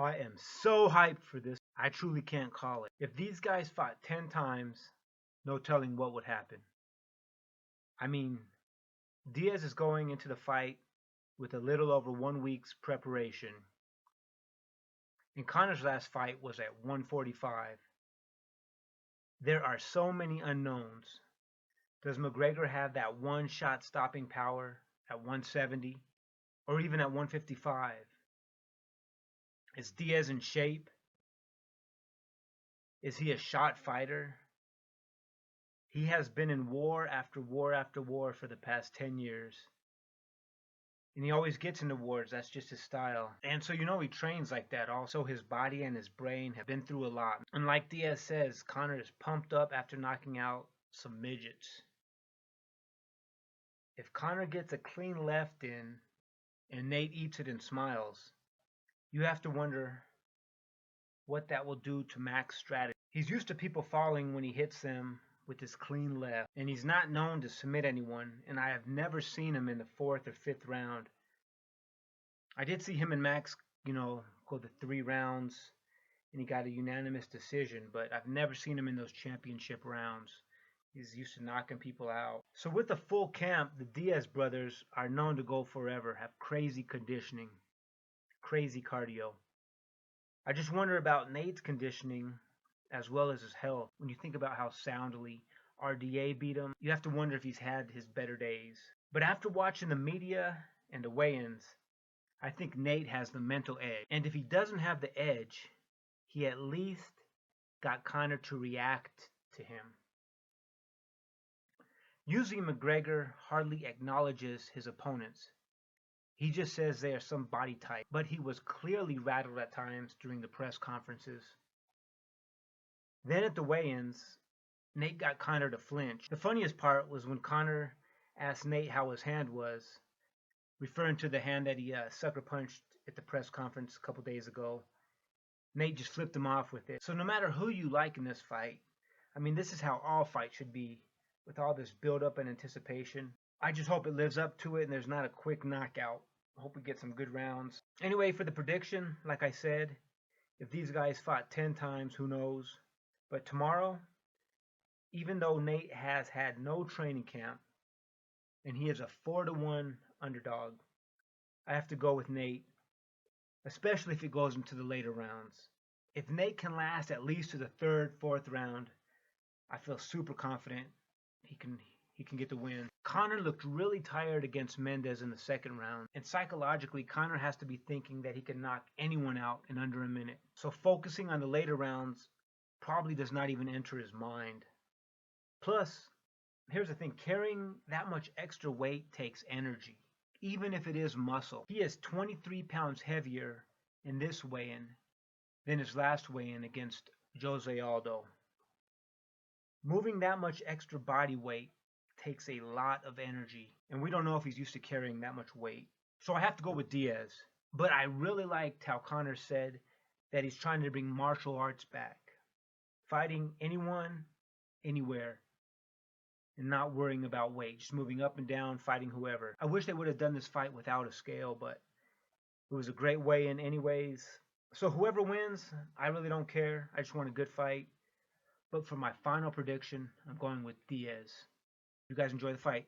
I am so hyped for this. I truly can't call it. If these guys fought 10 times, no telling what would happen. I mean, Diaz is going into the fight with a little over 1 week's preparation. And Conor's last fight was at 145. There are so many unknowns. Does McGregor have that one shot stopping power at 170 or even at 155? Is Diaz in shape? Is he a shot fighter? He has been in war after war after war for the past 10 years. And he always gets into wars. That's just his style. And so he trains like that. Also, his body and his brain have been through a lot. And like Diaz says, Conor is pumped up after knocking out some midgets. If Conor gets a clean left in and Nate eats it and smiles, you have to wonder what that will do to Mac's strategy. He's used to people falling when he hits them with his clean left, and he's not known to submit anyone, and I have never seen him in the 4th or 5th round. I did see him and Max, go the 3 rounds, and he got a unanimous decision, but I've never seen him in those championship rounds. He's used to knocking people out. So with the full camp, the Diaz brothers are known to go forever, have crazy conditioning, crazy cardio. I just wonder about Nate's conditioning as well as his health. When you think about how soundly RDA beat him, you have to wonder if he's had his better days. But after watching the media and the weigh-ins, I think Nate has the mental edge. And if he doesn't have the edge, he at least got Conor to react to him. Usually McGregor hardly acknowledges his opponents. He just says they are some body type, but he was clearly rattled at times during the press conferences. Then at the weigh-ins, Nate got Conor to flinch. The funniest part was when Conor asked Nate how his hand was, referring to the hand that he sucker punched at the press conference a couple days ago. Nate just flipped him off with it. So no matter who you like in this fight, this is how all fights should be, with all this build-up and anticipation. I just hope it lives up to it and there's not a quick knockout. I hope we get some good rounds. Anyway, for the prediction, like I said, if these guys fought 10 times, who knows? But tomorrow, even though Nate has had no training camp, and he is a 4-1 underdog, I have to go with Nate, especially if it goes into the later rounds. If Nate can last at least to the 3rd, 4th round, I feel super confident he can get the win. Conor looked really tired against Mendes in the 2nd round, and psychologically, Conor has to be thinking that he can knock anyone out in under a minute. So focusing on the later rounds probably does not even enter his mind. Plus, here's the thing, carrying that much extra weight takes energy, even if it is muscle. He is 23 pounds heavier in this weigh-in than his last weigh-in against Jose Aldo. Moving that much extra body weight takes a lot of energy, and we don't know if he's used to carrying that much weight. So I have to go with Diaz. But I really liked how Conor said that he's trying to bring martial arts back. Fighting anyone, anywhere, and not worrying about weight. Just moving up and down, fighting whoever. I wish they would have done this fight without a scale, but it was a great weigh-in anyways. So whoever wins, I really don't care. I just want a good fight. But for my final prediction, I'm going with Diaz. You guys enjoy the fight.